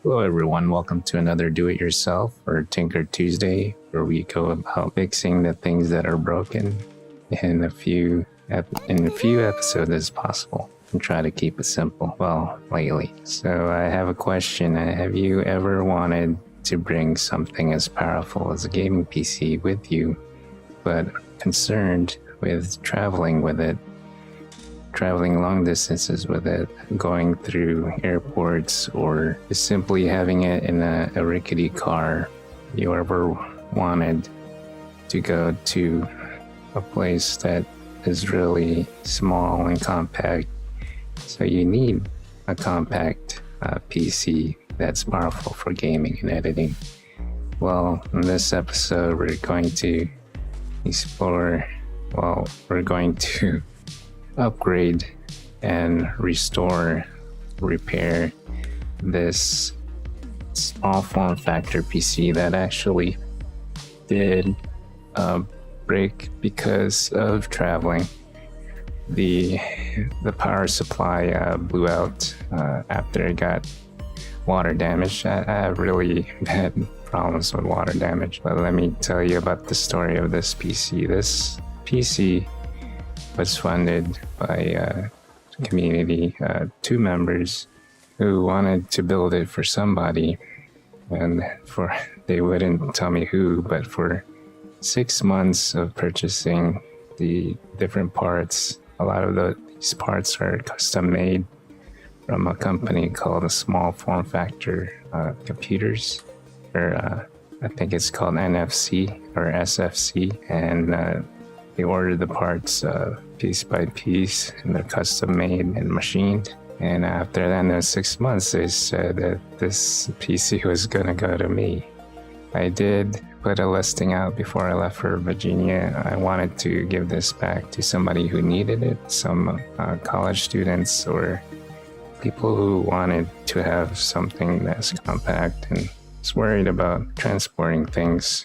Hello everyone, welcome to another Do-It-Yourself or Tinker Tuesday, where we go about fixing the things that are broken in a few episodes as possible and try to keep it simple, well, lately. So I have a question. Have you ever wanted to bring something as powerful as a gaming PC with you, but concerned with traveling long distances with it, going through airports, or just simply having it in a rickety car? You ever wanted to go to a place that is really small and compact, so you need a compact PC that's powerful for gaming and editing? Well, in this episode we're going to upgrade and repair this small form factor PC that actually did break because of traveling. The power supply blew out after it got water damage. I have really bad problems with water damage, but let me tell you about the story of this PC. This PC was funded by community, two members who wanted to build it for somebody, and they wouldn't tell me who, but for 6 months of purchasing the different parts, a lot of these parts are custom made from a company called Small Form Factor Computers, or I think it's called NFC or SFC, and they ordered the parts piece by piece, and they're custom made and machined. And after the end of 6 months, they said that this PC was gonna go to me. I did put a listing out before I left for Virginia. I wanted to give this back to somebody who needed it, some college students or people who wanted to have something that's compact and was worried about transporting things.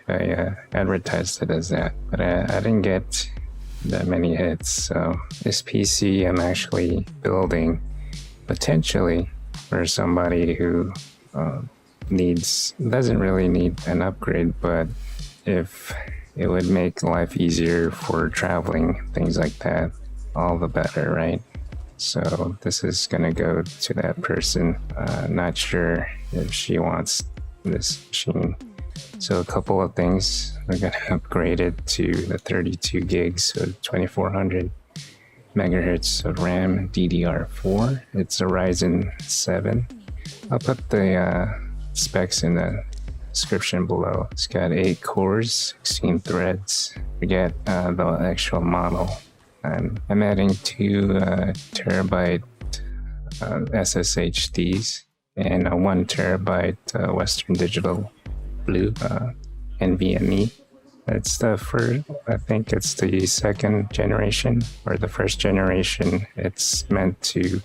I advertised it as that, but I didn't get that many hits. So this PC I'm actually building potentially for somebody who doesn't really need an upgrade, but if it would make life easier for traveling, things like that, all the better, right? So this is gonna go to that person. Not sure if she wants this machine. So a couple of things. We're gonna upgrade it to the 32 gigs, so 2400 megahertz of RAM, DDR4. It's a Ryzen 7. I'll put the specs in the description below. It's got 8 cores, 16 threads. Forget the actual model. I'm adding 2 terabyte SSHDs and a 1 terabyte Western Digital Blue NVMe. It's I think it's the second generation or the first generation. It's meant to,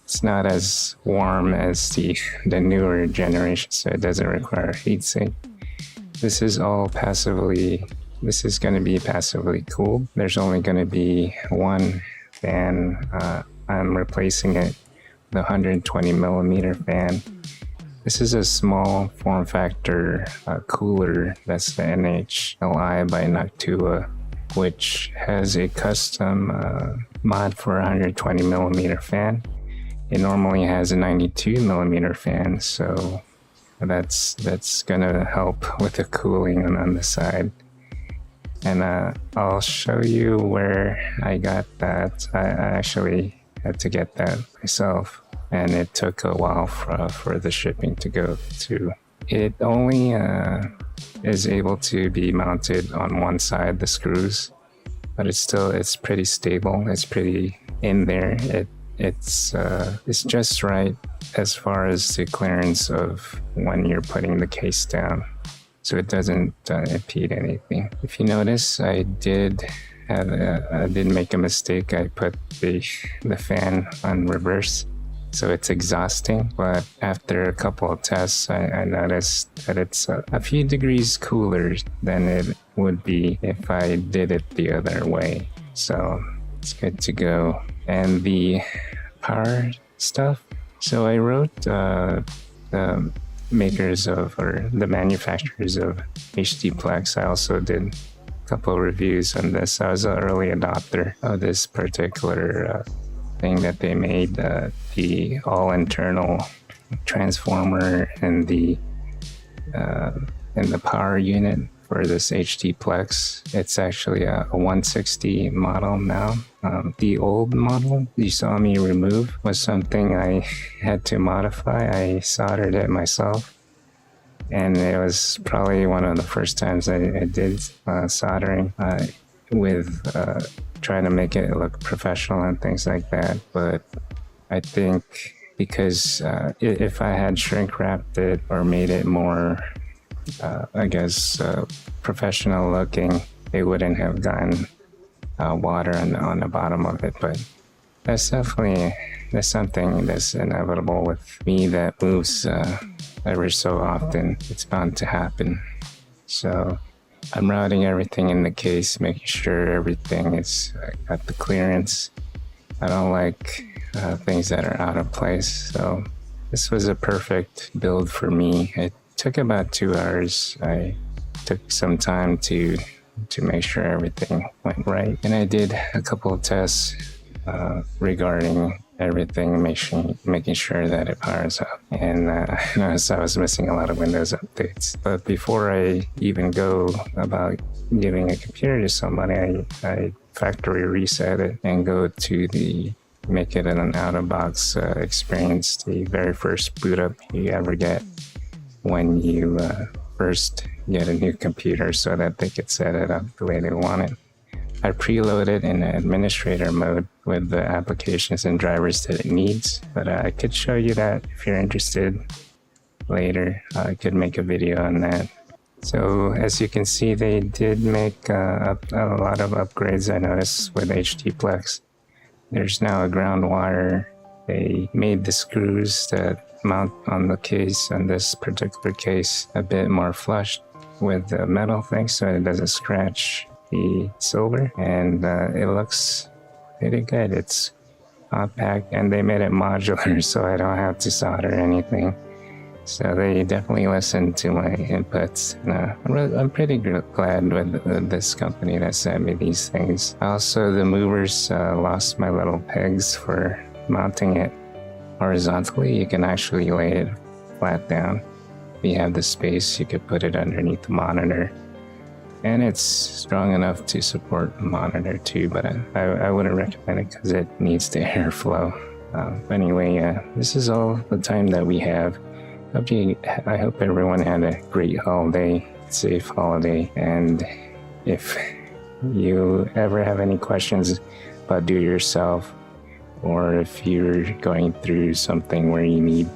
it's not as warm as the newer generation, so it doesn't require a heatsink. This is going to be passively cooled. There's only going to be one fan. I'm replacing it with a 120 millimeter fan. This is a small form factor cooler. That's the NHLI by Noctua, which has a custom mod for a 120 millimeter fan. It normally has a 92 millimeter fan, so that's gonna help with the cooling on the side. And I'll show you where I got that. I actually had to get that myself, and it took a while for the shipping to go through. It only is able to be mounted on one side, the screws, but it's pretty stable. It's pretty in there. It's just right as far as the clearance of when you're putting the case down, so it doesn't impede anything. If you notice, I did make a mistake. I put the fan on reverse, so it's exhausting, but after a couple of tests, I noticed that it's a few degrees cooler than it would be if I did it the other way. So it's good to go. And the power stuff. So I wrote the makers of, or the manufacturers of HDplex. I also did a couple of reviews on this. I was an early adopter of this particular thing that they made, the all-internal transformer and the power unit for this HDplex. It's actually a 160 model now. The old model you saw me remove was something I had to modify. I soldered it myself, and it was probably one of the first times I did soldering with trying to make it look professional and things like that. But I think because if I had shrink wrapped it or made it more professional looking, it wouldn't have gotten water on the bottom of it. But that's something that's inevitable with me that moves every so often. It's bound to happen. So I'm routing everything in the case, making sure everything is at the clearance. I don't like things that are out of place. So this was a perfect build for me. It took about 2 hours. I took some time to make sure everything went right. And I did a couple of tests regarding everything, making sure that it powers up. And I noticed I was missing a lot of Windows updates. But before I even go about giving a computer to somebody, I factory reset it and go to make it an out-of-box experience, the very first boot up you ever get when you first get a new computer, so that they could set it up the way they want it. I preloaded in administrator mode with the applications and drivers that it needs, but I could show you that if you're interested later. I could make a video on that. So as you can see, they did make a lot of upgrades, I noticed, with HDplex. There's now a ground wire. They made the screws that mount on the case, on this particular case, a bit more flush with the metal thing so it doesn't scratch the silver, and it looks pretty good. It's compact, and they made it modular so I don't have to solder anything. So they definitely listened to my inputs. I'm pretty glad with this company that sent me these things. Also, the movers lost my little pegs for mounting it horizontally. You can actually lay it flat down. If you have the space, you could put it underneath the monitor. And it's strong enough to support the monitor too, but I wouldn't recommend it because it needs the airflow. Anyway, this is all the time that we have. I hope everyone had a great holiday, safe holiday, and if you ever have any questions about do-it-yourself, or if you're going through something where you need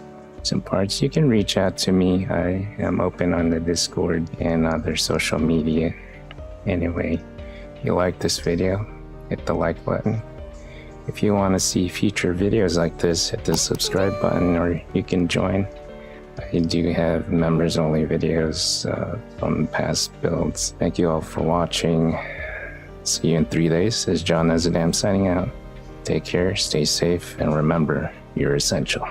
some parts, you can reach out to me. I am open on the Discord and other social media. Anyway, if you like this video, hit the like button. If you want to see future videos like this, hit the subscribe button, or you can join. I do have members only videos from past builds. Thank you all for watching. See you in 3 days. This is Nezodam signing out. Take care, stay safe, and remember, you're essential.